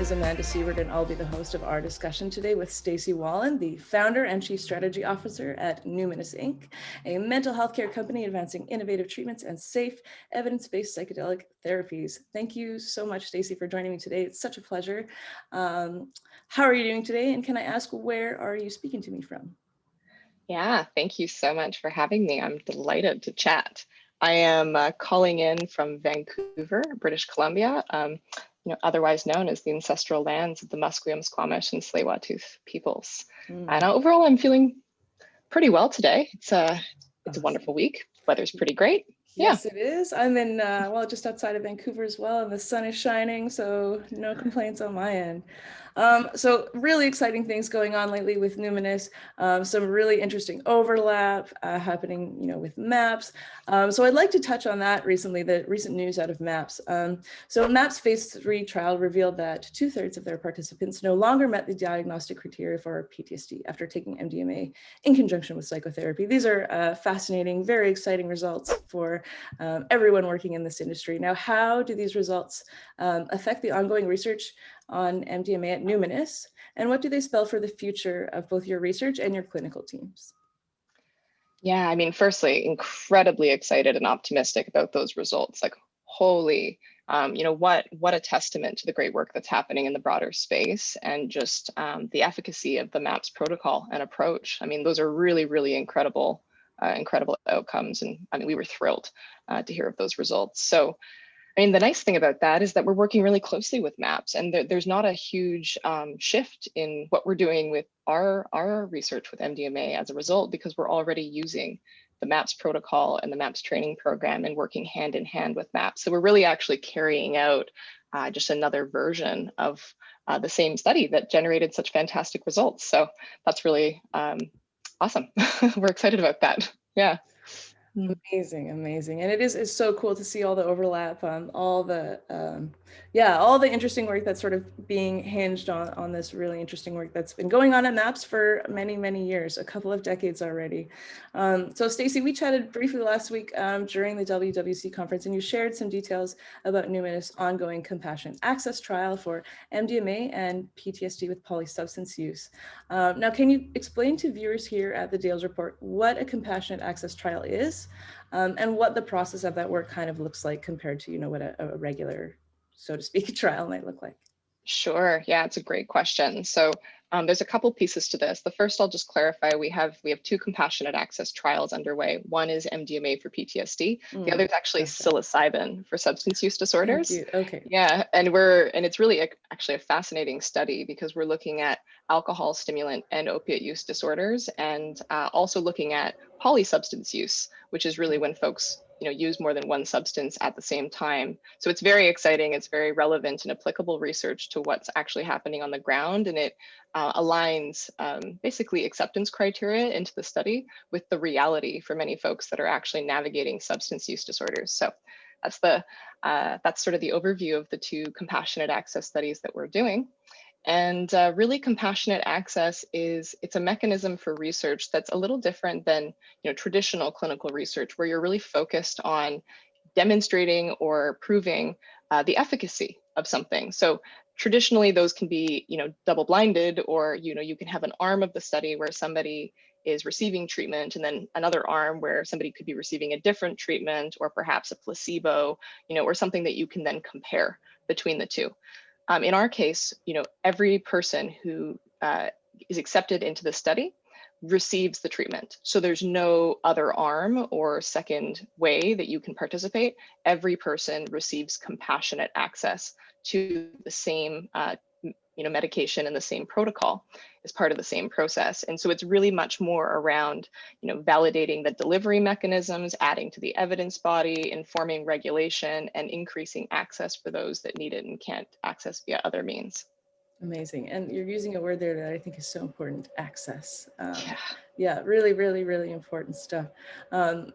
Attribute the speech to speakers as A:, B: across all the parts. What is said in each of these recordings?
A: is Amanda Siewert, and I'll be the host of our discussion today with Stacey Wallin, the founder and chief strategy officer at Numinus Inc., a mental health care company advancing innovative treatments and safe, evidence-based psychedelic therapies. Thank you so much, Stacey, for joining me today. It's such a pleasure. How are you doing today? And can I ask, where are you speaking to me from?
B: Yeah, thank you so much for having me. I'm delighted to chat. I am calling in from Vancouver, British Columbia, otherwise known as the ancestral lands of the Musqueam, Squamish, and Tsleil-Waututh peoples. And overall, I'm feeling pretty well today. It's a wonderful week. Weather's pretty great.
A: Yes, it is. I'm in, just outside of Vancouver as well, and the sun is shining, so no complaints on my end. So really exciting things going on lately with Numinus, some really interesting overlap happening, with MAPS. So I'd like to touch on that recently, the recent news out of MAPS. So MAPS phase 3 trial revealed that 2/3 of their participants no longer met the diagnostic criteria for PTSD after taking MDMA in conjunction with psychotherapy. These are fascinating, very exciting results for everyone working in this industry. Now, how do these results affect the ongoing research on MDMA at Numinus, and what do they spell for the future of both your research and your clinical teams?
B: Yeah, I mean, firstly, incredibly excited and optimistic about those results. Like, holy, what a testament to the great work that's happening in the broader space, and just the efficacy of the MAPS protocol and approach. I mean, those are really, really incredible outcomes. And I mean, we were thrilled to hear of those results. So, I mean, the nice thing about that is that we're working really closely with MAPS, and there's not a huge shift in what we're doing with our research with MDMA as a result, because we're already using the MAPS protocol and the MAPS training program and working hand in hand with MAPS. So we're really actually carrying out just another version of the same study that generated such fantastic results. So that's really awesome. We're excited about that. Yeah.
A: Amazing, amazing. And it's so cool to see all the overlap, all the interesting work that's sort of being hinged on this really interesting work that's been going on at MAPS for many, many years, a couple of decades already. So Stacey, we chatted briefly last week during the WWC conference, and you shared some details about Numinus' ongoing compassionate access trial for MDMA and PTSD with polysubstance use. Now, can you explain to viewers here at the Dales Report what a compassionate access trial is? And what the process of that work kind of looks like compared to, what a regular, so to speak, trial might look like.
B: Sure. Yeah, it's a great question. So there's a couple pieces to this. The first, I'll just clarify, we have 2 compassionate access trials underway. One is MDMA for PTSD. The other is actually psilocybin for substance use disorders.
A: Okay.
B: Yeah, and it's really actually a fascinating study, because we're looking at alcohol, stimulant, and opiate use disorders, and also looking at polysubstance use, which is really when folks use more than one substance at the same time. So it's very exciting. It's very relevant and applicable research to what's actually happening on the ground. And it aligns basically acceptance criteria into the study with the reality for many folks that are actually navigating substance use disorders. So that's sort of the overview of the 2 compassionate access studies that we're doing. And really, compassionate access it's a mechanism for research that's a little different than traditional clinical research, where you're really focused on demonstrating or proving the efficacy of something. So traditionally, those can be double-blinded, or you can have an arm of the study where somebody is receiving treatment, and then another arm where somebody could be receiving a different treatment, or perhaps a placebo, or something that you can then compare between the two. In our case, every person who is accepted into the study receives the treatment. So there's no other arm or second way that you can participate. Every person receives compassionate access to the same medication and the same protocol as part of the same process. And so it's really much more around, validating the delivery mechanisms, adding to the evidence body, informing regulation, and increasing access for those that need it and can't access via other means.
A: Amazing. And you're using a word there that I think is so important, access. Yeah, really, really, really important stuff.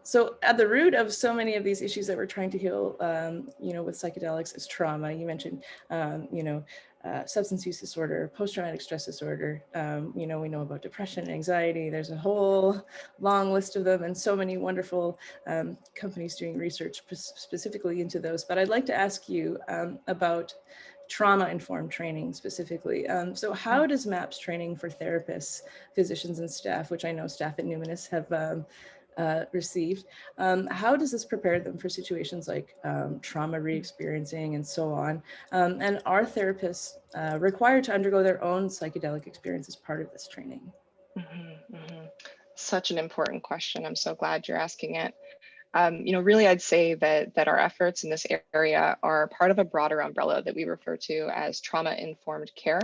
A: So at the root of so many of these issues that we're trying to heal, with psychedelics is trauma. You mentioned, substance use disorder, post-traumatic stress disorder. We know about depression and anxiety. There's a whole long list of them, and so many wonderful companies doing research specifically into those. But I'd like to ask you about trauma-informed training specifically. So how does MAPS training for therapists, physicians, and staff, which I know staff at Numinus have received, how does this prepare them for situations like trauma re-experiencing and so on? And are therapists required to undergo their own psychedelic experience as part of this training?
B: Such an important question. I'm so glad you're asking it. Really, I'd say that our efforts in this area are part of a broader umbrella that we refer to as trauma-informed care,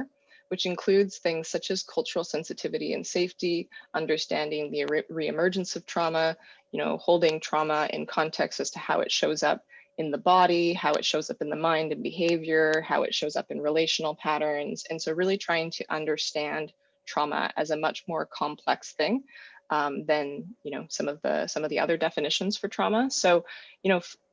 B: which includes things such as cultural sensitivity and safety, understanding the reemergence of trauma, holding trauma in context as to how it shows up in the body, how it shows up in the mind and behavior, how it shows up in relational patterns. And so really trying to understand trauma as a much more complex thing than some of the other definitions for trauma. So,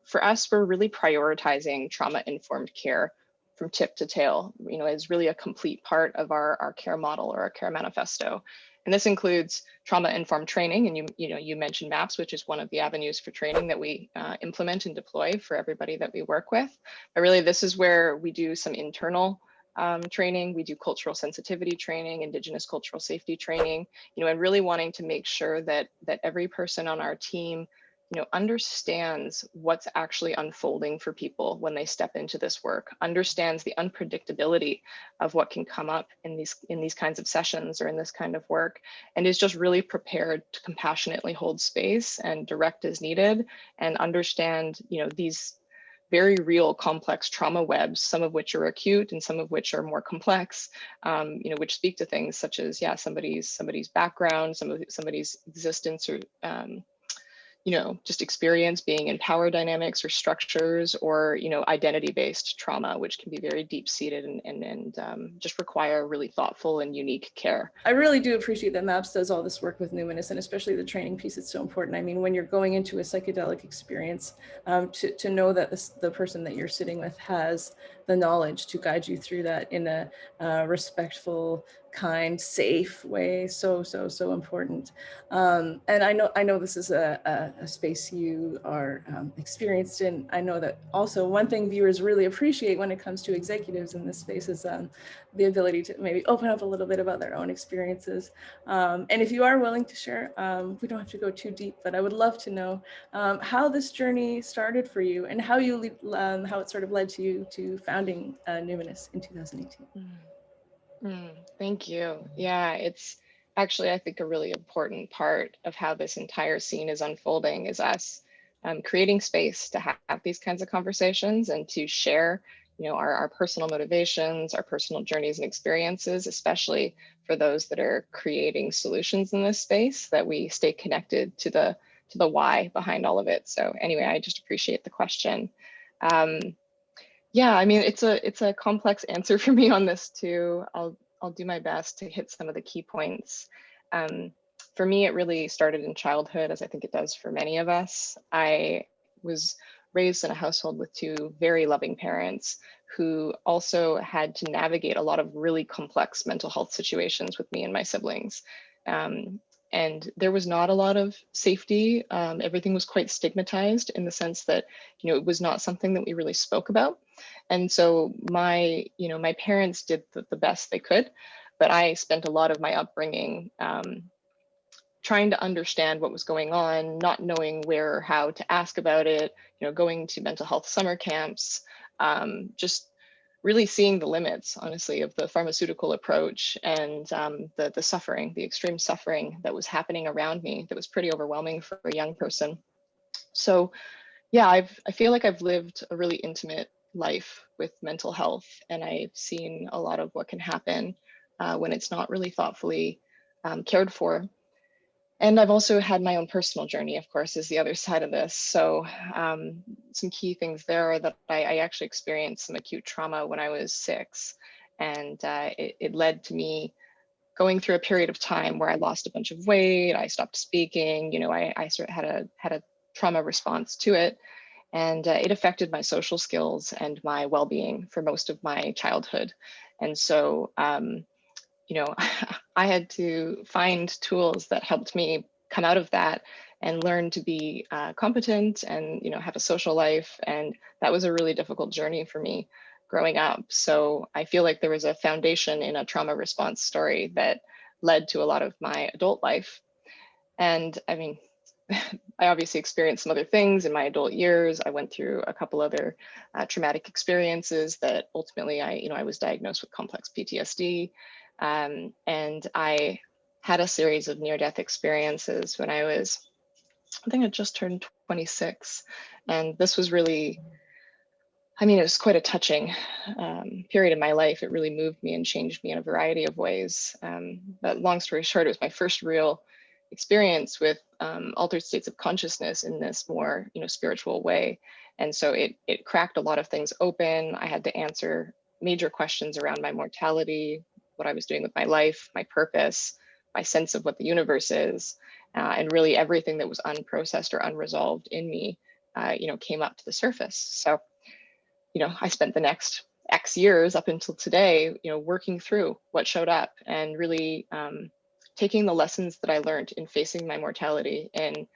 B: for us, we're really prioritizing trauma-informed care from tip to tail. Is really a complete part of our care model or our care manifesto. And this includes trauma-informed training. And you mentioned MAPS, which is one of the avenues for training that we implement and deploy for everybody that we work with. But really, this is where we do some internal training. We do cultural sensitivity training, Indigenous cultural safety training, and really wanting to make sure that every person on our team, understands what's actually unfolding for people when they step into this work, understands the unpredictability of what can come up in these kinds of sessions or in this kind of work, and is just really prepared to compassionately hold space and direct as needed and understand, these very real complex trauma webs, some of which are acute and some of which are more complex, which speak to things such as, somebody's background, somebody's existence or, just experience being in power dynamics or structures or, identity-based trauma, which can be very deep-seated and just require really thoughtful and unique care.
A: I really do appreciate that MAPS does all this work with Numinus, and especially the training piece. It's so important. I mean, when you're going into a psychedelic experience, to know that the person that you're sitting with has the knowledge to guide you through that in a respectful, kind, safe way. So important. And I know this is a space you are experienced in. I know that also one thing viewers really appreciate when it comes to executives in this space is the ability to maybe open up a little bit about their own experiences. And if you are willing to share, we don't have to go too deep, but I would love to know how this journey started for you and how how it sort of led to you to founding Numinus in 2018.
B: Thank you. Yeah, it's actually, I think, a really important part of how this entire scene is unfolding is us creating space to have these kinds of conversations and to share, our personal motivations, our personal journeys and experiences, especially for those that are creating solutions in this space, that we stay connected to the why behind all of it. So anyway, I just appreciate the question. Yeah, I mean, it's a complex answer for me on this too. I'll do my best to hit some of the key points. For me, it really started in childhood, as I think it does for many of us. I was raised in a household with two very loving parents who also had to navigate a lot of really complex mental health situations with me and my siblings. And there was not a lot of safety. Everything was quite stigmatized in the sense that, it was not something that we really spoke about. And so my parents did the best they could, but I spent a lot of my upbringing trying to understand what was going on, not knowing where or how to ask about it, going to mental health summer camps, just really seeing the limits, honestly, of the pharmaceutical approach and the suffering, the extreme suffering that was happening around me that was pretty overwhelming for a young person. So yeah, I feel like I've lived a really intimate life with mental health, and I've seen a lot of what can happen when it's not really thoughtfully cared for. And I've also had my own personal journey, of course, is the other side of this. So some key things there are that I actually experienced some acute trauma when I was 6. And it led to me going through a period of time where I lost a bunch of weight, I stopped speaking, I sort of had a trauma response to it. And it affected my social skills and my well-being for most of my childhood. And so I had to find tools that helped me come out of that and learn to be competent and, have a social life. And that was a really difficult journey for me, growing up. So I feel like there was a foundation in a trauma response story that led to a lot of my adult life. And I mean, I obviously experienced some other things in my adult years. I went through a couple other traumatic experiences that ultimately I was diagnosed with complex PTSD. And I had a series of near-death experiences when I think I just turned 26. And this was really, I mean, it was quite a touching period in my life. It really moved me and changed me in a variety of ways. But long story short, it was my first real experience with altered states of consciousness in this more, spiritual way. And so it cracked a lot of things open. I had to answer major questions around my mortality, what I was doing with my life, my purpose, my sense of what the universe is, and really everything that was unprocessed or unresolved in me, came up to the surface. So, I spent the next X years up until today, working through what showed up and really taking the lessons that I learned in facing my mortality and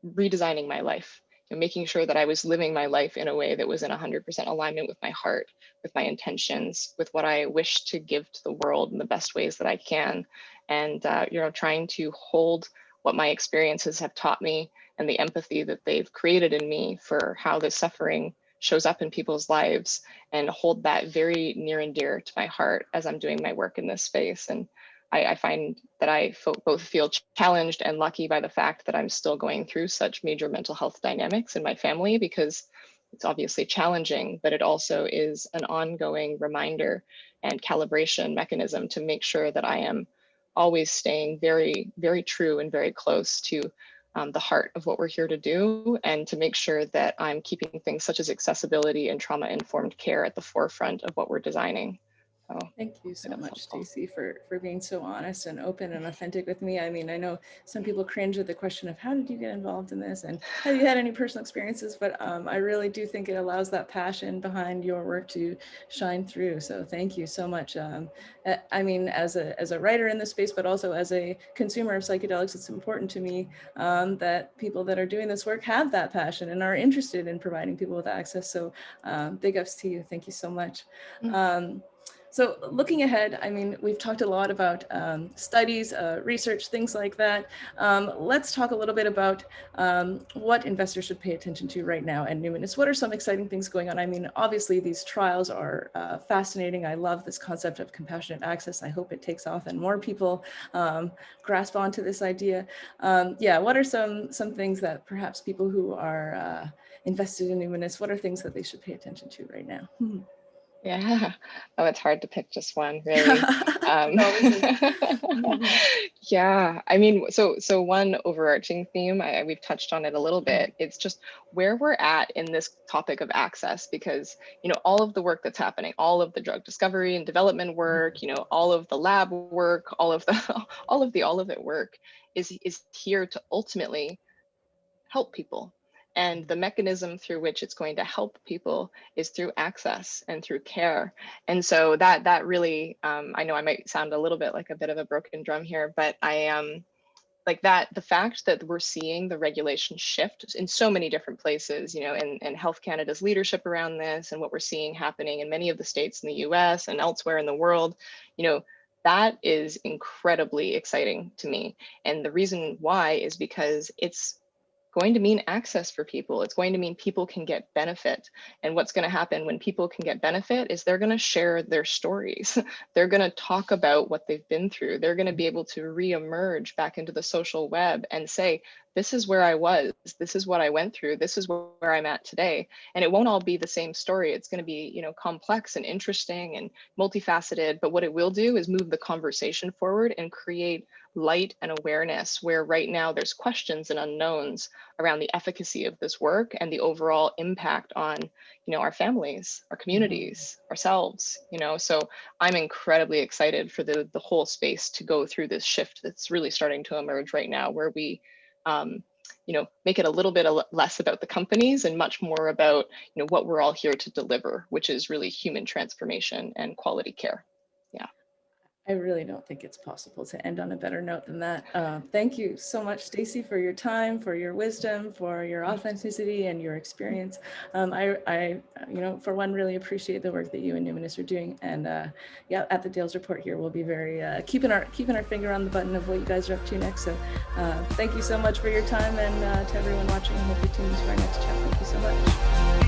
B: redesigning my life, making sure that I was living my life in a way that was in 100% alignment with my heart, with my intentions, with what I wish to give to the world in the best ways that I can. And, trying to hold what my experiences have taught me and the empathy that they've created in me for how this suffering shows up in people's lives, and hold that very near and dear to my heart as I'm doing my work in this space. And I find that I both feel challenged and lucky by the fact that I'm still going through such major mental health dynamics in my family, because it's obviously challenging, but it also is an ongoing reminder and calibration mechanism to make sure that I am always staying very, very true and very close to the heart of what we're here to do, and to make sure that I'm keeping things such as accessibility and trauma-informed care at the forefront of what we're designing. So,
A: thank you so much, Stacey, for being so honest and open and authentic with me. I mean, I know some people cringe at the question of how did you get involved in this and have you had any personal experiences, but I really do think it allows that passion behind your work to shine through. So thank you so much. I mean, as a writer in this space, but also as a consumer of psychedelics, it's important to me that people that are doing this work have that passion and are interested in providing people with access. So big ups to you. Thank you so much. So looking ahead, I mean, we've talked a lot about studies, research, things like that. Let's talk a little bit about what investors should pay attention to right now at Numinus. What are some exciting things going on? I mean, obviously these trials are fascinating. I love this concept of compassionate access. I hope it takes off and more people grasp onto this idea. Yeah, what are some things that perhaps people who are invested in Numinus, what are things that they should pay attention to right now?
B: Yeah. Oh, it's hard to pick just one, really. Yeah. I mean, so one overarching theme, we've touched on it a little bit. It's just where we're at in this topic of access, because, all of the work that's happening, all of the drug discovery and development work, all of the lab work, all of it work is here to ultimately help people. And the mechanism through which it's going to help people is through access and through care. And so that really, I know I might sound a little bit like a bit of a broken drum here, but I am like that, the fact that we're seeing the regulation shift in so many different places, and Health Canada's leadership around this, and what we're seeing happening in many of the states in the US and elsewhere in the world, that is incredibly exciting to me. And the reason why is because it's going to mean access for people. It's going to mean people can get benefit. And what's going to happen when people can get benefit is they're going to share their stories. They're going to talk about what they've been through. They're going to be able to re-emerge back into the social web and say, this is where I was, this is what I went through, this is where I'm at today. And it won't all be the same story. It's going to be, complex and interesting and multifaceted, but what it will do is move the conversation forward and create light and awareness, where right now there's questions and unknowns around the efficacy of this work and the overall impact on, our families, our communities, ourselves, so I'm incredibly excited for the whole space to go through this shift that's really starting to emerge right now, where we make it a little bit less about the companies and much more about, what we're all here to deliver, which is really human transformation and quality care. Yeah.
A: I really don't think it's possible to end on a better note than that. Thank you so much, Stacey, for your time, for your wisdom, for your authenticity and your experience. For one, really appreciate the work that you and Numinus are doing. And yeah, at the Dales Report here, we'll be very keeping our finger on the button of what you guys are up to next. So thank you so much for your time, and to everyone watching, I hope you tune into our next chat. Thank you so much.